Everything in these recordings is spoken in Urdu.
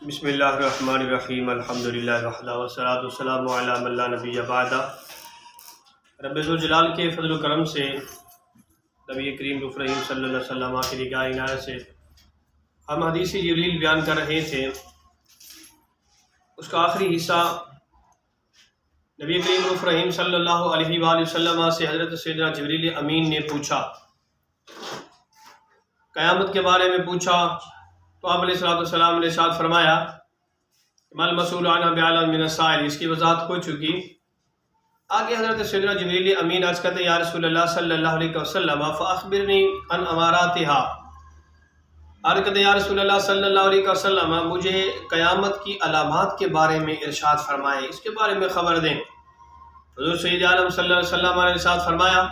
بسم اللہ الرحمن الرحیم الحمدللہ وحدہ والصلاۃ والسلام علی من لا نبی بعدہ۔ رب ذوالجلال کے فضل و کرم سے نبی کریم رفیع رحیم صلی اللہ علیہ وسلم کی نگاہ عنایت سے ہم حدیث جبریل بیان کر رہے تھے۔ اس کا آخری حصہ نبی کریم رفیع رحیم صلی اللہ علیہ وآلہ وسلم سے حضرت سیدنا جبریل امین نے پوچھا، قیامت کے بارے میں پوچھا، تو آپ علیہ السلام نے ارشاد فرمایا مَا الْمَسْئُولُ عَنْهَا بِأَعْلَمَ مِنَ السَّائِلِ، اس کی وضاحت ہو چکی۔ آگے حضرت سیدنا جبریل امین عرض کرتے یا رسول اللہ صلی اللہ علیہ وسلم فَأَخْبِرْنِي عَنْ أَمَارَاتِهَا، عرض کرتے یا رسول اللہ صلی اللہ علیہ وسلم مجھے قیامت کی علامات کے بارے میں ارشاد فرمائے، اس کے بارے میں خبر دیں۔ حضور سید عالم صلی اللہ علیہ وسلم نے ارشاد فرمایا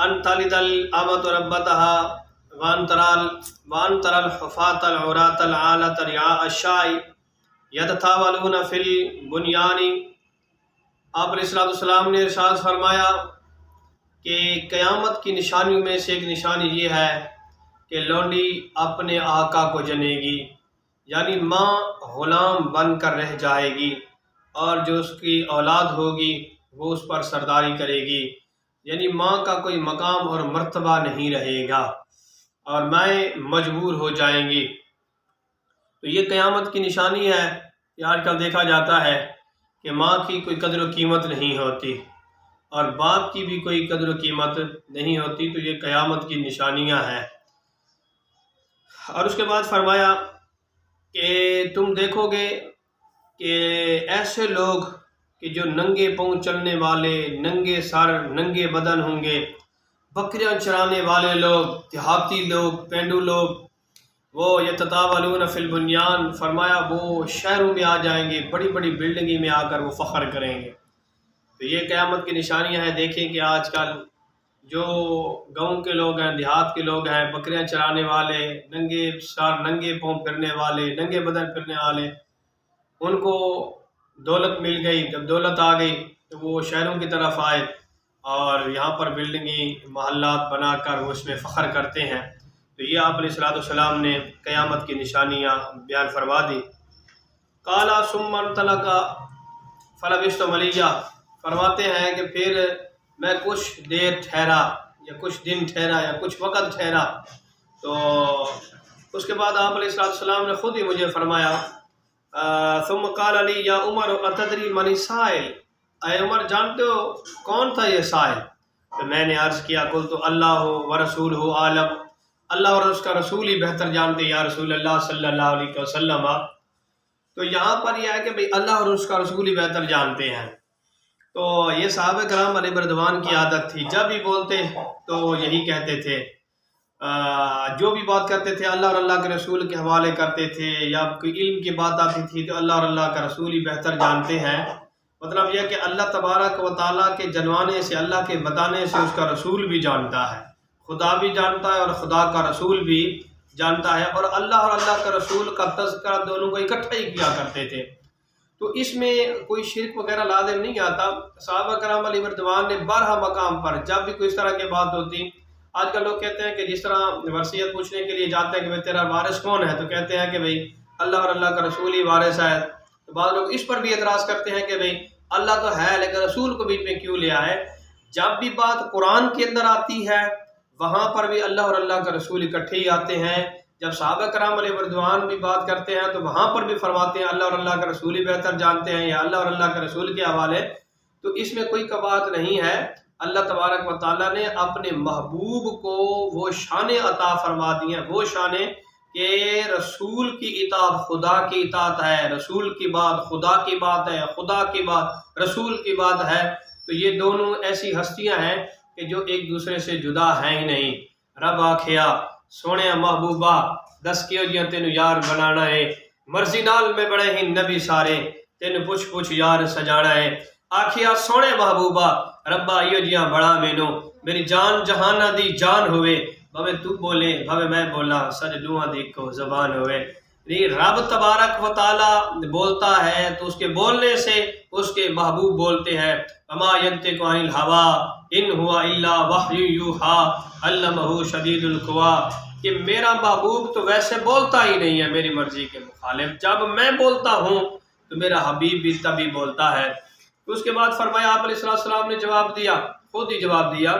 أَن تَلِدَ الْأَمَةُ رَبَّتَهَا وَأَن تَرَى الْحُفَاةَ الْعُرَاةَ الْعَالَةَ رِعَاءَ الشَّاءِ يَتَطَاوَلُونَ فِي الْبُنْيَانِ۔ آپ علیہ السلام نے ارشاد فرمایا کہ قیامت کی نشانیوں میں سے ایک نشانی یہ ہے کہ لونڈی اپنے آقا کو جنے گی، یعنی ماں غلام بن کر رہ جائے گی، اور جو اس کی اولاد ہوگی وہ اس پر سرداری کرے گی، یعنی ماں کا کوئی مقام اور مرتبہ نہیں رہے گا اور مائیں مجبور ہو جائیں گی۔ تو یہ قیامت کی نشانی ہے کہ آج کل دیکھا جاتا ہے کہ ماں کی کوئی قدر و قیمت نہیں ہوتی اور باپ کی بھی کوئی قدر و قیمت نہیں ہوتی، تو یہ قیامت کی نشانیاں ہیں۔ اور اس کے بعد فرمایا کہ تم دیکھو گے کہ ایسے لوگ کہ جو ننگے پاؤں چلنے والے، ننگے سر، ننگے بدن ہوں گے، بکریاں چرانے والے لوگ، دیہاتی لوگ، پینڈو لوگ، وہ یتطاولون فی البنیان، فرمایا وہ شہروں میں آ جائیں گے، بڑی بڑی بلڈنگیں میں آ کر وہ فخر کریں گے۔ تو یہ قیامت کی نشانیاں ہیں۔ دیکھیں کہ آج کل جو گاؤں کے لوگ ہیں، دیہات کے لوگ ہیں، بکریاں چرانے والے، ننگے سر، ننگے پاؤں پھرنے والے، ننگے بدن پھرنے والے، ان کو دولت مل گئی، جب دولت آ گئی تو وہ شہروں کی طرف آئے اور یہاں پر بلڈنگیں، محلات بنا کر وہ اس میں فخر کرتے ہیں۔ تو یہ آپ علیہ السلام نے قیامت کی نشانیاں بیان فرما دی۔ قال ثم انطلق فلبثت مليا، فرماتے ہیں کہ پھر میں کچھ دیر ٹھہرا یا کچھ دن ٹھہرا یا کچھ وقت ٹھہرا، تو اس کے بعد آپ علیہ السلام نے خود ہی مجھے فرمایا ثم قال لي یا عمر اتدری من السائل، اے عمر جانتے ہو کون تھا یہ سائل؟ تو میں نے عرض کیا قلت اللہ ورسولہ عالم، اللہ اور اس کا رسول ہی بہتر جانتے یا رسول اللہ صلی اللہ علیہ وسلم۔ تو یہاں پر یہ ہے کہ بھئی اللہ اور اس کا رسول ہی بہتر جانتے ہیں۔ تو یہ صحابہ کرام علیہ رضوان کی عادت تھی، جب بھی بولتے تو یہی کہتے تھے، جو بھی بات کرتے تھے اللہ اور اللہ کے رسول کے حوالے کرتے تھے، یا کوئی علم کی بات آتی تھی تو اللہ اور اللہ کا رسول ہی بہتر جانتے ہیں۔ مطلب یہ کہ اللہ تبارک و تعالیٰ کے جنوانے سے، اللہ کے بتانے سے اس کا رسول بھی جانتا ہے، خدا بھی جانتا ہے اور خدا کا رسول بھی جانتا ہے، اور اللہ کا رسول کا تذکرہ دونوں کو اکٹھا ہی کیا کرتے تھے۔ تو اس میں کوئی شرک وغیرہ لازم نہیں آتا۔ صحابہ کرام علیہ رضوان نے بارہا مقام پر جب بھی کوئی اس طرح کی بات ہوتی، آج کل لوگ کہتے ہیں کہ جس طرح وصیت پوچھنے کے لیے جاتے ہیں کہ بھئی تیرا وارث کون ہے، تو کہتے ہیں کہ بھئی اللہ اور اللہ کا رسول ہی وارث ہے۔ تو بعض لوگ اس پر بھی اعتراض کرتے ہیں کہ بھئی اللہ تو ہے لیکن رسول کو بیچ میں کیوں لیا ہے؟ جب بھی بات قرآن کے اندر آتی ہے وہاں پر بھی اللہ اور اللہ کا رسول اکٹھے ہی آتے ہیں۔ جب صحابہ کرام علیہ رضوان بھی بات کرتے ہیں تو وہاں پر بھی فرماتے ہیں اللہ اور اللہ کا رسول ہی بہتر جانتے ہیں، یا اللہ اور اللہ کے رسول کے حوالے۔ تو اس میں کوئی بات نہیں ہے۔ اللہ تبارک و تعالیٰ نے اپنے محبوب کو وہ شانیں عطا فرما دی ہیں، وہ شانیں کہ رسول کی اطاعت خدا کی اطاعت ہے، رسول کی بات خدا کی بات ہے، خدا کی بات رسول کی بات ہے۔ تو یہ دونوں ایسی ہستیاں ہیں کہ جو ایک دوسرے سے جدا ہیں ہی نہیں۔ رب آکھیا سونے محبوبہ دس کیو جیاں تینو یار بنانا ہے، مرضی نال میں بڑے ہی نبی سارے تینو پوچھ پوچھ یار سجانا ہے۔ آکھیا سونے محبوبہ ربا ایو جیاں بڑا مینو، میری جان جہانہ دی جان ہوئے، بھویں تو بولے بھویں میں بولا، سج دوہاں دی کو زبان ہوئے۔ رب تبارک و تعالیٰ بولتا ہے تو اس کے بولنے سے اس کے محبوب بولتے ہیں۔ وما ینطق عن الہویٰ ان ہوا الا وحی یوحیٰ علمہ شدید القویٰ۔ کہ میرا محبوب تو ویسے بولتا ہی نہیں ہے میری مرضی کے مخالف، جب میں بولتا ہوں تو میرا حبیب بھی تبھی بولتا ہے۔ تو اس کے بعد فرمایا آپ علیہ السلام نے جواب دیا، خود ہی جواب دیا،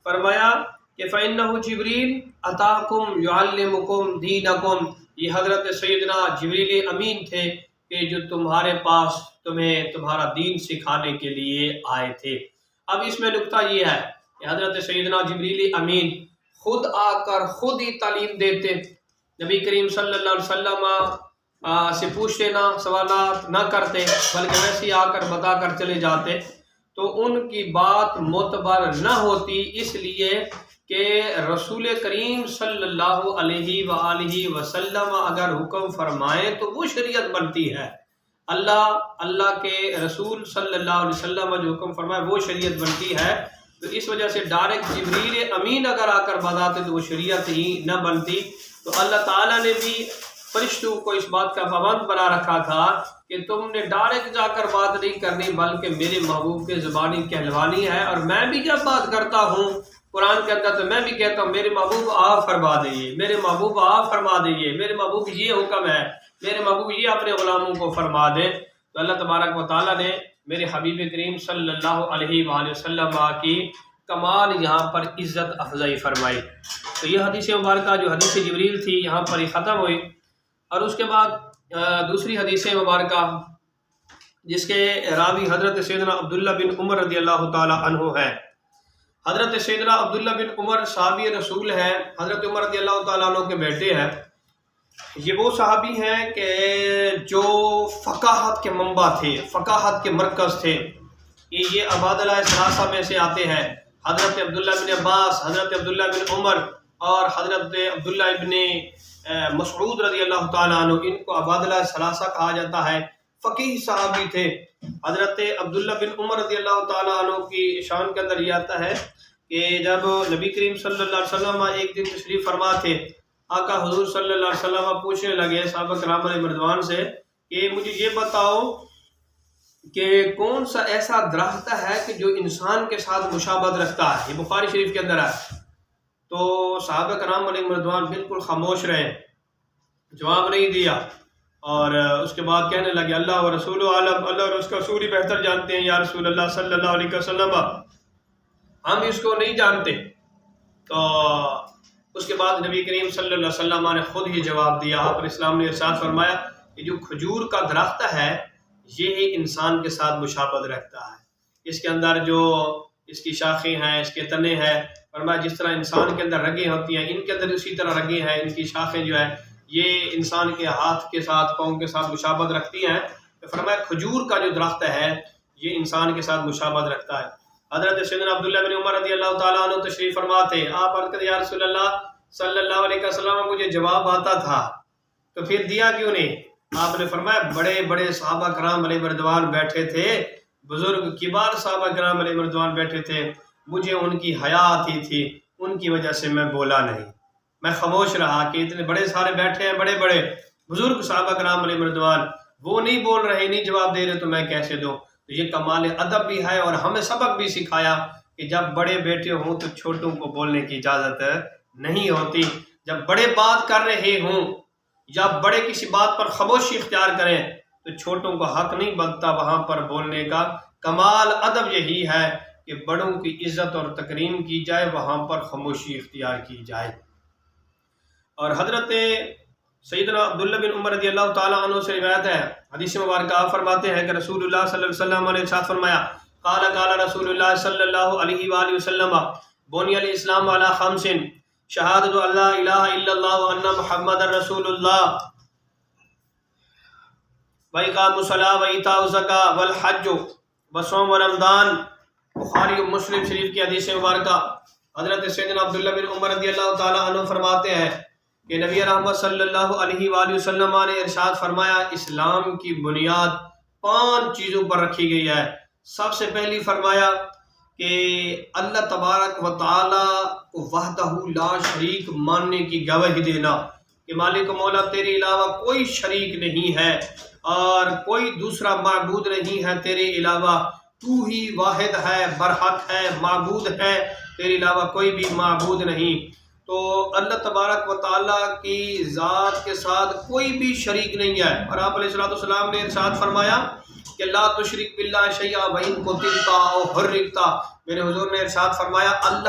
فرمایا کہ فَإِنَّهُ جِبْرِيلٌ أَتَاكُمْ يُعَلِّمُكُمْ دِينَكُمْ، یہ حضرت سیدنا جبریل امین تھے کہ جو تمہارے پاس تمہیں تمہارا دین سکھانے کے لیے آئے تھے۔ اب اس میں نکتہ یہ ہے کہ حضرت سیدنا جبریل امین خود آ کر خود ہی تعلیم دیتے، نبی کریم صلی اللہ علیہ وسلم سے پوچھتے نہ، سوالات نہ کرتے، بلکہ ویسے ہی آ کر بتا کر چلے جاتے، تو ان کی بات معتبر نہ ہوتی، اس لیے کہ رسول کریم صلی اللہ علیہ وآلہ وسلم اگر حکم فرمائیں تو وہ شریعت بنتی ہے۔ اللہ کے رسول صلی اللہ علیہ وسلم جو حکم فرمائے وہ شریعت بنتی ہے، تو اس وجہ سے ڈائریکٹ جبریل امین اگر آ کر بتاتے تو وہ شریعت ہی نہ بنتی۔ تو اللہ تعالیٰ نے بھی فرشتوں کو اس بات کا پابند بنا رکھا تھا کہ تم نے ڈائریکٹ جا کر بات نہیں کرنی، بلکہ میرے محبوب کے زبانی کہلوانی ہے، اور میں بھی جب بات کرتا ہوں قرآن کے اندر تو میں بھی کہتا ہوں میرے محبوب آپ فرما دیجیے، میرے محبوب آپ فرما دیجیے، میرے محبوب یہ حکم ہے، میرے محبوب یہ اپنے غلاموں کو فرما دیں۔ تو اللہ تبارک و تعالیٰ نے میرے حبیب کریم صلی اللہ علیہ وآلہ وسلم کی کمال یہاں پر عزت افضائی فرمائی۔ تو یہ حدیث مبارکہ جو حدیث جبریل تھی یہاں پر ہی ختم ہوئی، اور اس کے بعد دوسری حدیث مبارکہ جس کے راوی حضرت سیدنا عبداللہ بن عمر رضی اللہ تعالی عنہ ہے۔ حضرت سیدنا عبداللہ بن عمر صحابی رسول ہیں، حضرت عمر رضی اللہ تعالیٰ عنہ کے بیٹے ہیں۔ یہ وہ صحابی ہیں کہ جو فقاہت کے منبع تھے، فقاہت کے مرکز تھے، یہ عبادلہ ثلاثہ میں سے آتے ہیں۔ حضرت عبداللہ بن عباس، حضرت عبداللہ بن عمر اور حضرت عبداللہ بن مسعود رضی اللہ تعالیٰ عنہ، ان کو عبادلہ ثلاثہ کہا جاتا ہے، فقیہ صحابی تھے۔ حضرت عبداللہ بن عمر رضی اللہ تعالیٰ عنہ کی شان کے اندر یہ آتا ہے کہ جب نبی کریم صلی اللہ علیہ وسلم ایک دن تشریف فرما تھے، آقا حضور صلی اللہ علیہ وسلم پوچھنے لگے صحابہ کرام علیہ رضوان سے کہ مجھے یہ بتاؤ کہ کون سا ایسا درخت ہے کہ جو انسان کے ساتھ مشابہت رکھتا ہے، یہ بخاری شریف کے اندر ہے۔ تو صحابہ کرام علیہ رضوان بالکل خاموش رہے، جواب نہیں دیا، اور اس کے بعد کہنے لگے اللہ و رسول عالم، اللہ اور اس کا رسول ہی بہتر جانتے ہیں یا رسول اللہ صلی اللہ علیہ وسلم، ہم اس کو نہیں جانتے۔ تو اس کے بعد نبی کریم صلی اللہ علیہ وسلم نے خود ہی جواب دیا، آپ علیہ السلام نے ارشاد فرمایا کہ جو کھجور کا درخت ہے یہ انسان کے ساتھ مشابہت رکھتا ہے، اس کے اندر جو اس کی شاخیں ہیں، اس کے تنے ہیں، فرمایا جس طرح انسان کے اندر رگیں ہوتی ہیں ان کے اندر اسی طرح رگیں ہیں، ان کی شاخیں جو ہے یہ انسان کے ہاتھ کے ساتھ، پاؤں کے ساتھ مشابہت رکھتی ہیں۔ تو فرمایا کھجور کا جو درخت ہے یہ انسان کے ساتھ مشابہت رکھتا ہے۔ حضرت سیدنا عبداللہ بن عمر رضی اللہ تعالیٰ عنہ تشریف فرما تھے، آپ عرض کرتے یا رسول اللہ صلی اللہ علیہ وسلم مجھے جواب آتا تھا تو پھر دیا کیوں نہیں؟ آپ نے فرمایا بڑے بڑے صحابہ کرام علیہ رضوان بیٹھے تھے، بزرگ کبار صحابہ کرام علیہ رضوان بیٹھے تھے، مجھے ان کی حیا آتی تھی، ان کی وجہ سے میں بولا نہیں، میں خاموش رہا کہ اتنے بڑے سارے بیٹھے ہیں، بڑے بڑے بزرگ صحابہ کرام علیہ رضوان، وہ نہیں بول رہے، نہیں جواب دے رہے تو میں کیسے دوں؟ تو یہ کمال ادب بھی ہے، اور ہمیں سبق بھی سکھایا کہ جب بڑے بیٹے ہوں تو چھوٹوں کو بولنے کی اجازت نہیں ہوتی، جب بڑے بات کر رہے ہوں یا بڑے کسی بات پر خاموشی اختیار کریں تو چھوٹوں کو حق نہیں بنتا وہاں پر بولنے کا۔ کمال ادب یہی ہے کہ بڑوں کی عزت اور تکریم کی جائے، وہاں پر خاموشی اختیار کی جائے۔ اور حضرت سیدنا عبداللہ بن عمر رضی اللہ تعالیٰ عنہ سے روایت ہے، حدیث مبارکہ آپ فرماتے ہیں کہ رسول اللہ صلی اللہ علیہ وسلم نے ارشاد فرمایا قال رسول اللہ صلی اللہ علیہ وآلہ وسلم بنی الاسلام علی خمس شہادت ان لا الہ الا اللہ وان محمد رسول اللہ واقام الصلاۃ وایتاء الزکاۃ والحج وصوم رمضان۔ بخاری و مسلم شریف کی حدیث مبارکہ حضرت سیدنا عبداللہ بن عمر رضی اللہ تعالیٰ عنہ فرماتے ہیں کہ نبی رحمت صلی اللہ علیہ وآلہ وسلم نے ارشاد فرمایا اسلام کی بنیاد 5 چیزوں پر رکھی گئی ہے۔ سب سے پہلی فرمایا کہ اللہ تبارک و تعالی کو وحدہ لا شریک ماننے کی گواہی دینا کہ مالک و مولا تیرے علاوہ کوئی شریک نہیں ہے اور کوئی دوسرا معبود نہیں ہے تیرے علاوہ، تو ہی واحد ہے، برحق ہے، معبود ہے، تیرے علاوہ کوئی بھی معبود نہیں۔ تو اللہ تبارک و تعالیٰ کی ذات کے ساتھ کوئی بھی شریک نہیں ہے۔ اور آپ علیہ السلام نے ارشاد فرمایا کہ لا تشرک باللہ شیئا وإن قتلت او حرقت، میرے حضور نے ارشاد فرمایا اللہ